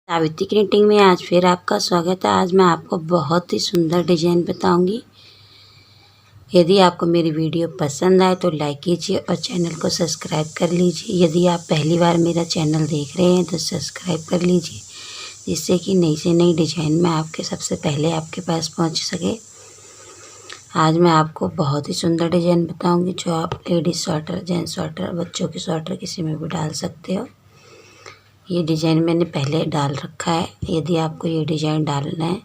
Savitri creating में आज फिर आपका स्वागत है। आज मैं आपको बहुत ही सुंदर डिजाइन बताऊंगी। यदि आपको मेरी वीडियो पसंद आए तो लाइक कीजिए और चैनल को सब्सक्राइब कर लीजिए। यदि आप पहली बार मेरा चैनल देख रहे हैं तो सब्सक्राइब कर लीजिए, जिससे कि नई से नई डिजाइन में आपके सबसे पहले आपके पास पहुंच सके। आज मैं आपको बहुत ही सुंदर डिजाइन बताऊंगी, जो आप लेडीज स्वेटर, जेंट्स स्वेटर, बच्चों के स्वेटर किसी में भी डाल सकते हो। ये डिज़ाइन मैंने पहले डाल रखा है। यदि आपको ये डिज़ाइन डालना है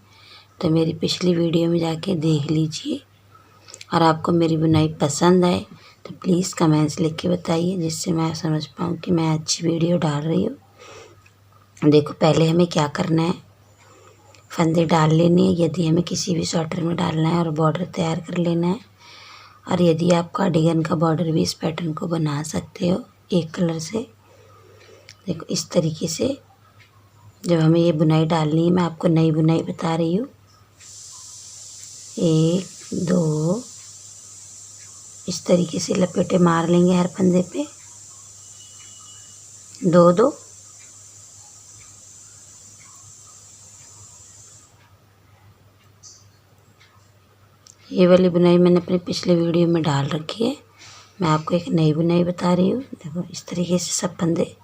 तो मेरी पिछली वीडियो में जाके देख लीजिए, और आपको मेरी बुनाई पसंद आए तो प्लीज़ कमेंट्स लिख के बताइए, जिससे मैं समझ पाऊँ कि मैं अच्छी वीडियो डाल रही हूँ। देखो, पहले हमें क्या करना है, फंदे डाल लेने हैं यदि हमें किसी भी स्वेटर में डालना है, और बॉर्डर तैयार कर लेना है। और यदि आप कार्डिगन का बॉर्डर भी इस पैटर्न को बना सकते हो एक कलर से। देखो, इस तरीके से जब हमें ये बुनाई डालनी है, मैं आपको नई बुनाई बता रही हूँ। 1 2 इस तरीके से लपेटे मार लेंगे हर फंदे पे, 2 2। ये वाली बुनाई मैंने अपनी पिछले वीडियो में डाल रखी है। मैं आपको एक नई बुनाई बता रही हूँ। देखो, इस तरीके से सब फंदे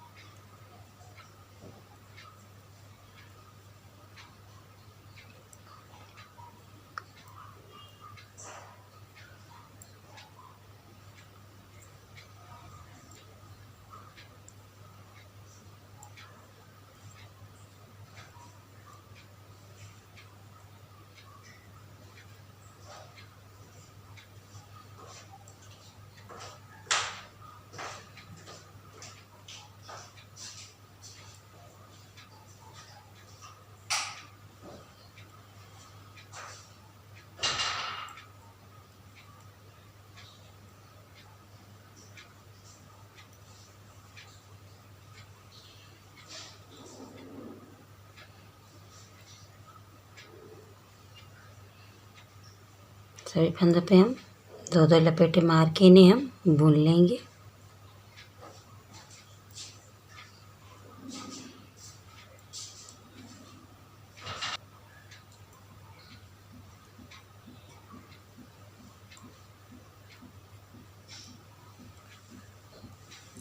सभी फंदों पे हम 2 2 लपेटे मार के इन्हें हम बुन लेंगे।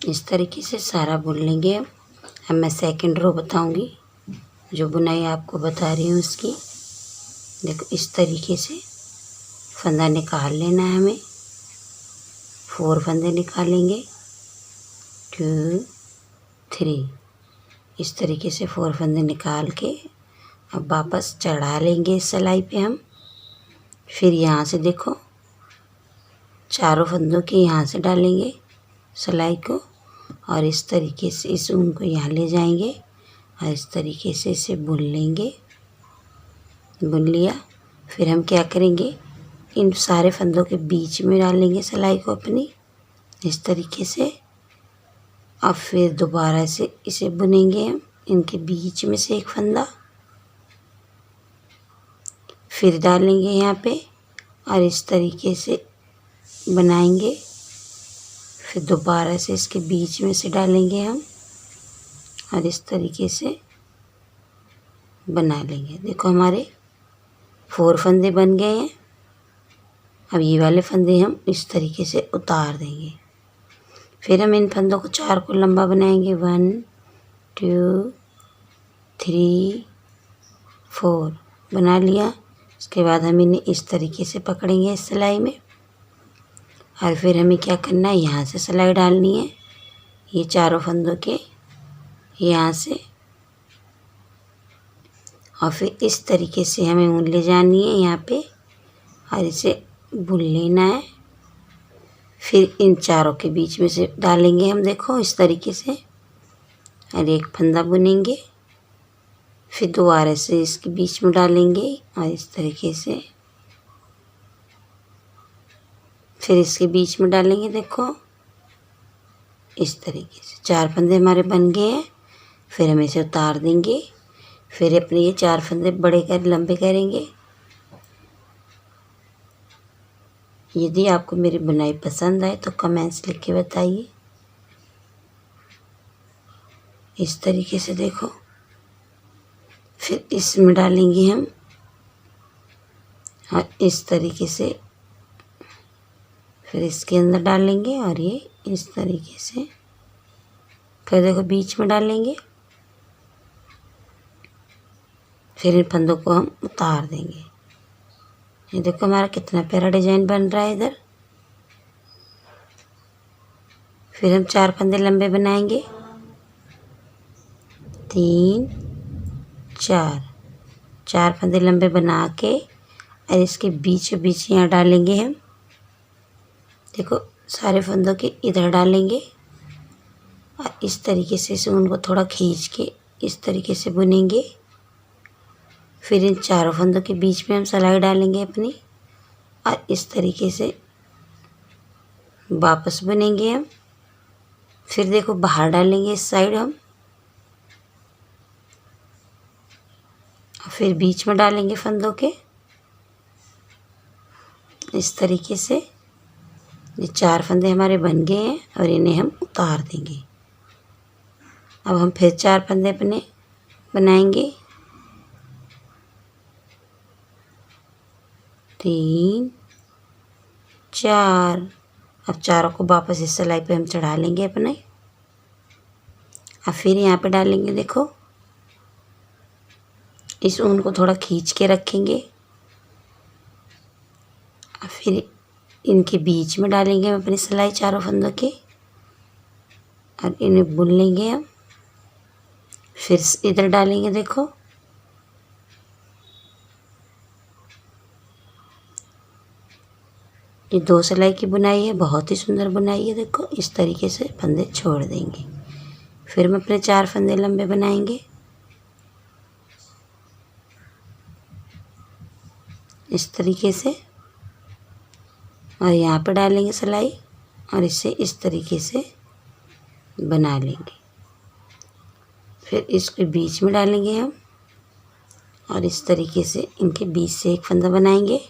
इस तरीके से सारा बुन लेंगे। अब मैं सेकंड रो बताऊंगी, जो बुनाई आपको बता रही हूँ उसकी। देखो, इस तरीके से फंदा निकाल लेना है हमें। 4 फंदे निकालेंगे, 2 3। इस तरीके से 4 फंदे निकाल के अब वापस चढ़ा लेंगे इस सिलाई पे हम। फिर यहाँ से देखो, चारों फंदों के यहाँ से डालेंगे सिलाई को, और इस तरीके से इस ऊन को यहाँ ले जाएंगे और इस तरीके से इसे बुन लेंगे। बुन लिया, फिर हम क्या करेंगे, इन सारे फंदों के बीच में डालेंगे सिलाई को अपनी, इस तरीके से। अब फिर दोबारा से इसे बुनेंगे हम, इनके बीच में से एक फंदा फिर डालेंगे यहाँ पे, और इस तरीके से बनाएंगे। फिर दोबारा से इसके बीच में से डालेंगे हम, और इस तरीके से बना लेंगे। देखो, हमारे 4 फंदे बन गए हैं। अब ये वाले फंदे हम इस तरीके से उतार देंगे। फिर हम इन फंदों को 4 को लंबा बनाएंगे, 1 2 3 4 बना लिया। उसके बाद हम इन्हें इस तरीके से पकड़ेंगे इस सिलाई में, और फिर हमें क्या करना है, यहाँ से सिलाई डालनी है, ये चारों फंदों के यहाँ से, और फिर इस तरीके से हमें ऊन ले जानी है यहाँ पे, और इसे बुन लेना है। फिर इन चारों के बीच में से डालेंगे हम, देखो इस तरीके से, और एक फंदा बुनेंगे। फिर दोबारा से इसके बीच में डालेंगे और इस तरीके से, फिर इसके बीच में डालेंगे। देखो, इस तरीके से 4 फंदे हमारे बन गए हैं। फिर हम इसे उतार देंगे। फिर अपने ये 4 फंदे बड़े कर लंबे करेंगे। यदि आपको मेरी बुनाई पसंद आए तो कमेंट्स लिख के बताइए। इस तरीके से देखो, फिर इसमें डालेंगे हम और इस तरीके से फिर इसके अंदर डालेंगे और ये इस तरीके से फिर देखो बीच में डालेंगे। फिर इन फंदों को हम उतार देंगे। ये देखो हमारा कितना प्यारा डिजाइन बन रहा है इधर। फिर हम 4 फंदे लंबे बनाएंगे, 3 4 फंदे लंबे बना के और इसके बीचों बीच यहाँ डालेंगे हम। देखो सारे फंदों के इधर डालेंगे और इस तरीके से उनको थोड़ा खींच के इस तरीके से बुनेंगे। फिर इन चारों फंदों के बीच में हम सिलाई डालेंगे अपनी और इस तरीके से वापस बुनेंगे हम। फिर देखो बाहर डालेंगे इस साइड हम, फिर बीच में डालेंगे फंदों के इस तरीके से। ये 4 फंदे हमारे बन गए हैं और इन्हें हम उतार देंगे। अब हम फिर 4 फंदे अपने बनाएंगे, 3 4। अब चारों को वापस इस सिलाई पे हम चढ़ा लेंगे अपने और फिर यहाँ पे डालेंगे। देखो इस ऊन को थोड़ा खींच के रखेंगे और फिर इनके बीच में डालेंगे हम अपनी सिलाई चारों फंदों के और इन्हें बुन लेंगे हम। फिर इधर डालेंगे। देखो ये 2 सिलाई की बुनाई है, बहुत ही सुंदर बुनाई है। देखो इस तरीके से फंदे छोड़ देंगे। फिर हम अपने 4 फंदे लंबे बनाएंगे इस तरीके से और यहाँ पे डालेंगे सिलाई और इसे इस तरीके से बना लेंगे। फिर इसके बीच में डालेंगे हम और इस तरीके से इनके बीच से एक फंदा बनाएंगे।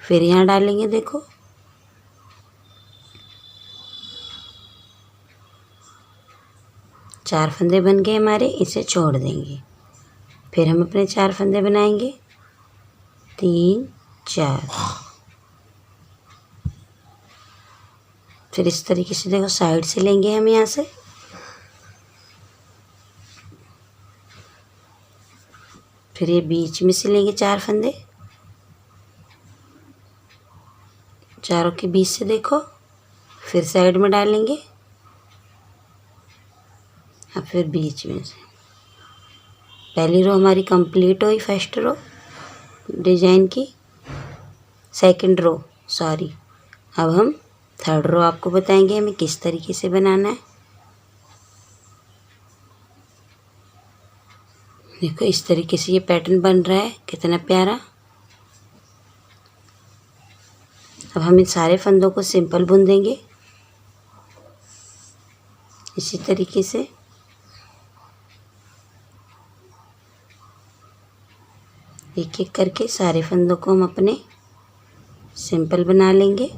फिर यहाँ डालेंगे। देखो चार फंदे बन गए हमारे, इसे छोड़ देंगे। फिर हम अपने 4 फंदे बनाएंगे, 3 4। फिर इस तरीके से देखो साइड से लेंगे हम यहाँ से। फिर ये बीच में से लेंगे 4 फंदे, चारों के बीच से देखो, फिर साइड में डालेंगे और फिर बीच में से। पहली रो हमारी कंप्लीट हुई, फर्स्ट रो डिजाइन की, सेकंड रो सॉरी। अब हम थर्ड रो आपको बताएंगे हमें किस तरीके से बनाना है। देखो इस तरीके से ये पैटर्न बन रहा है, कितना प्यारा। अब हम इन सारे फंदों को सिंपल बुन देंगे इसी तरीके से। एक एक करके सारे फंदों को हम अपने सिंपल बना लेंगे।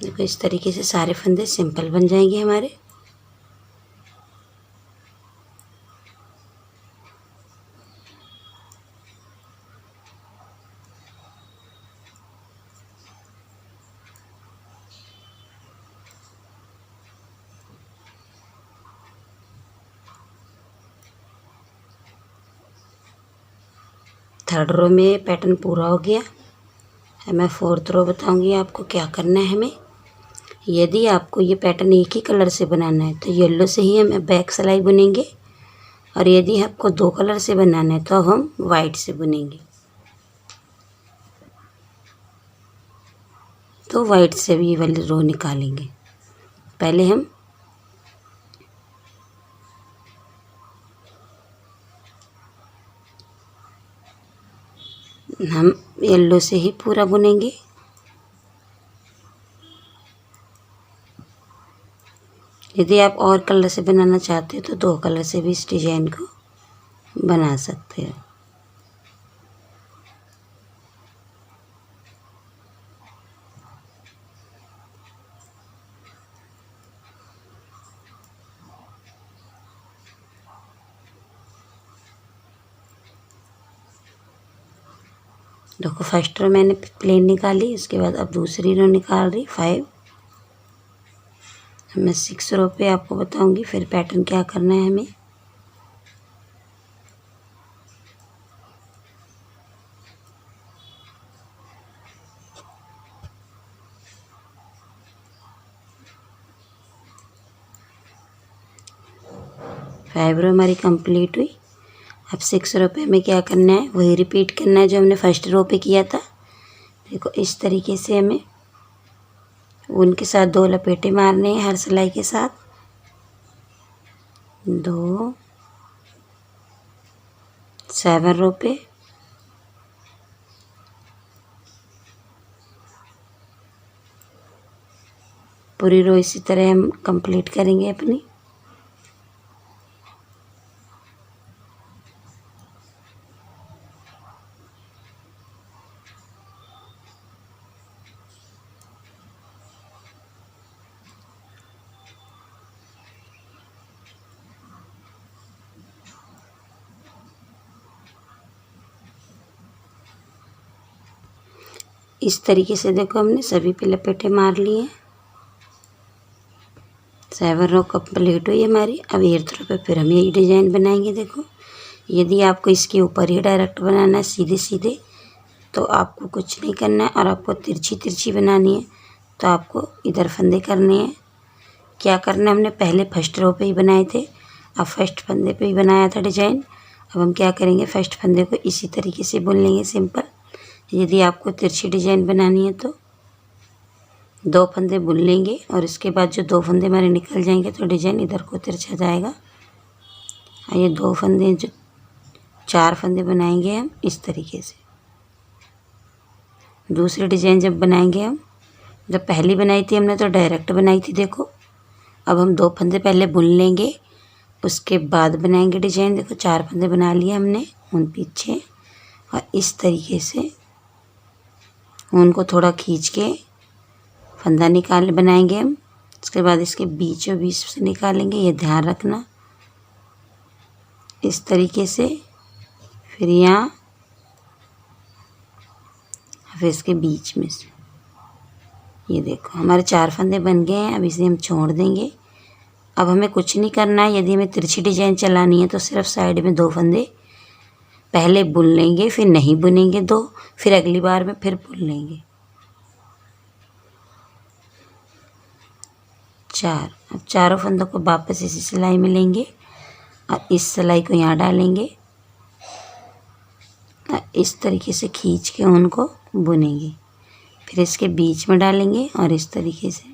देखो इस तरीके से सारे फंदे सिंपल बन जाएंगे हमारे। थर्ड रो में पैटर्न पूरा हो गया है। मैं फोर्थ रो बताऊंगी आपको क्या करना है हमें। यदि आपको ये पैटर्न एक ही कलर से बनाना है तो येलो से ही हम बैक सिलाई बुनेंगे, और यदि आपको 2 कलर से बनाना है तो हम वाइट से बुनेंगे। तो वाइट से भी ये वाली रो निकालेंगे। पहले हम हम येलो से ही पूरा बुनेंगे। यदि आप और कलर से बनाना चाहते हो तो 2 कलर से भी इस डिज़ाइन को बना सकते हो। देखो फर्स्ट रो मैंने प्लेन निकाली, उसके बाद अब दूसरी रो निकाल रही 5। मैं 6 रो पे आपको बताऊंगी फिर पैटर्न क्या करना है हमें। फाइव रो हमारी कंप्लीट हुई। अब 6 रो पे हमें क्या करना है, वही रिपीट करना है जो हमने फर्स्ट रो पे किया था। देखो इस तरीके से हमें उनके साथ 2 लपेटे मारने हैं हर सिलाई के साथ। 2 7 रो पे पूरी रो इसी तरह हम कंप्लीट करेंगे अपनी। इस तरीके से देखो हमने सभी पे लपेटे मार लिए। 7 रो कंप्लीट हुई हमारी। अब 8 रो पे फिर हम यही डिज़ाइन बनाएंगे। देखो यदि आपको इसके ऊपर ही डायरेक्ट बनाना है सीधे सीधे तो आपको कुछ नहीं करना है, और आपको तिरछी तिरछी बनानी है तो आपको इधर फंदे करने हैं। क्या करना है, हमने पहले फर्स्ट रो पे ही बनाए थे, अब फर्स्ट फंदे पे ही बनाया था डिज़ाइन। अब हम क्या करेंगे, फर्स्ट फंदे को इसी तरीके से बुन लेंगे सिंपल। यदि आपको तिरछी डिज़ाइन बनानी है तो 2 फंदे बुन लेंगे, और इसके बाद जो 2 फंदे हमारे निकल जाएंगे तो डिज़ाइन इधर को तिरछा जाएगा। और ये 2 फंदे जो 4 फंदे बनाएंगे हम इस तरीके से। दूसरी डिज़ाइन जब बनाएंगे हम, जब पहली बनाई थी हमने तो डायरेक्ट बनाई थी। देखो अब हम 2 फंदे पहले बुन लेंगे, उसके बाद बनाएंगे डिज़ाइन। देखो 4 फंदे बना लिए हमने उन पीछे, और इस तरीके से उनको थोड़ा खींच के फंदा निकाल बनाएंगे हम। उसके बाद इसके बीचों बीच से निकालेंगे, ये ध्यान रखना। इस तरीके से फिर यहाँ, फिर इसके बीच में से। ये देखो हमारे 4 फंदे बन गए हैं। अब इसे हम छोड़ देंगे। अब हमें कुछ नहीं करना है। यदि हमें तिरछी डिज़ाइन चलानी है तो सिर्फ साइड में 2 फंदे पहले बुन लेंगे, फिर नहीं बुनेंगे 2, फिर अगली बार में फिर बुन लेंगे 4। अब चारों फंदों को वापस इसी सिलाई में लेंगे और इस सिलाई को यहाँ डालेंगे और इस तरीके से खींच के उनको बुनेंगे। फिर इसके बीच में डालेंगे और इस तरीके से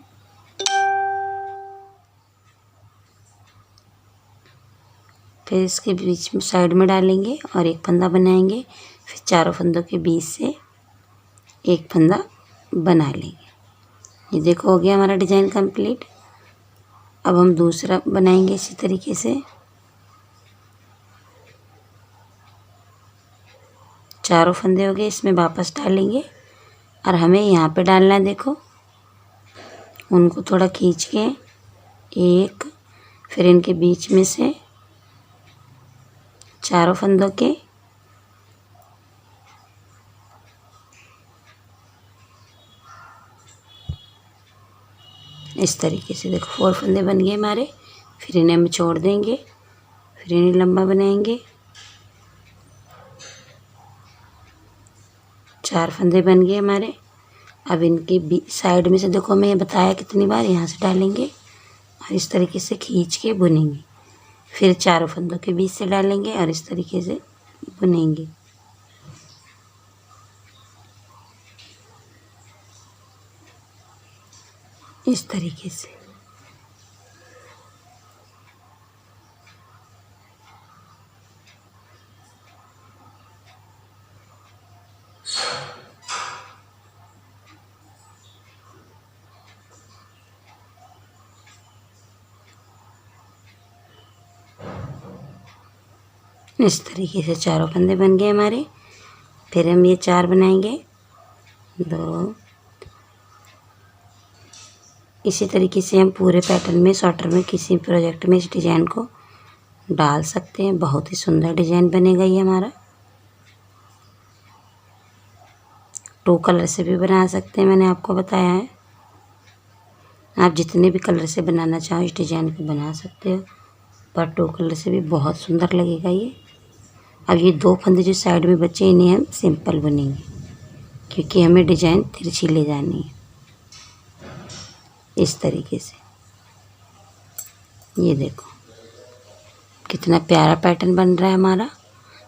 फिर इसके बीच में साइड में डालेंगे और एक फंदा बनाएंगे। फिर चारों फंदों के बीच से एक फंदा बना लेंगे। ये देखो हो गया हमारा डिज़ाइन कंप्लीट। अब हम दूसरा बनाएंगे इसी तरीके से। चारों फंदे हो गए, इसमें वापस डालेंगे और हमें यहाँ पे डालना है। देखो उनको थोड़ा खींच के एक, फिर इनके बीच में से चारों फंदों के इस तरीके से। देखो 4 फंदे बन गए हमारे। फिर इन्हें हम छोड़ देंगे, फिर इन्हें लंबा बनाएंगे। 4 फंदे बन गए हमारे। अब इनके साइड में से देखो मैं बताया कितनी बार, यहाँ से डालेंगे और इस तरीके से खींच के बुनेंगे। फिर चारों फंदों के बीच से डालेंगे और इस तरीके से बुनेंगे। इस तरीके से इस तरीके से चारों फंदे बन गए हमारे। फिर हम ये 4 बनाएंगे, 2। इसी तरीके से हम पूरे पैटर्न में, स्वेटर में, किसी प्रोजेक्ट में इस डिज़ाइन को डाल सकते हैं। बहुत ही सुंदर डिज़ाइन बनेगा ये हमारा। 2 कलर से भी बना सकते हैं, मैंने आपको बताया है। आप जितने भी कलर से बनाना चाहो इस डिज़ाइन को बना सकते हो, पर 2 कलर से भी बहुत सुंदर लगेगा ये। अब ये 2 फंदे जो साइड में बचे इन्हें हम सिंपल बुनेंगे, क्योंकि हमें डिज़ाइन तिरछी ले जानी है। इस तरीके से ये देखो कितना प्यारा पैटर्न बन रहा है हमारा।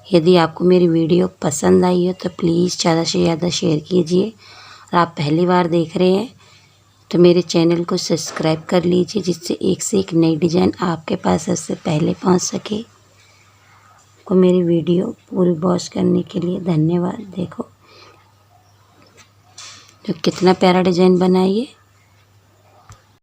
यदि आपको मेरी वीडियो पसंद आई हो तो प्लीज़ ज़्यादा से ज़्यादा शेयर कीजिए। और आप पहली बार देख रहे हैं तो मेरे चैनल को सब्सक्राइब कर लीजिए, जिससे एक से एक नई डिज़ाइन आपके पास सबसे पहले पहुंच सके। को मेरी वीडियो पूरी वॉच करने के लिए धन्यवाद। देखो तो कितना प्यारा डिज़ाइन बना है ये।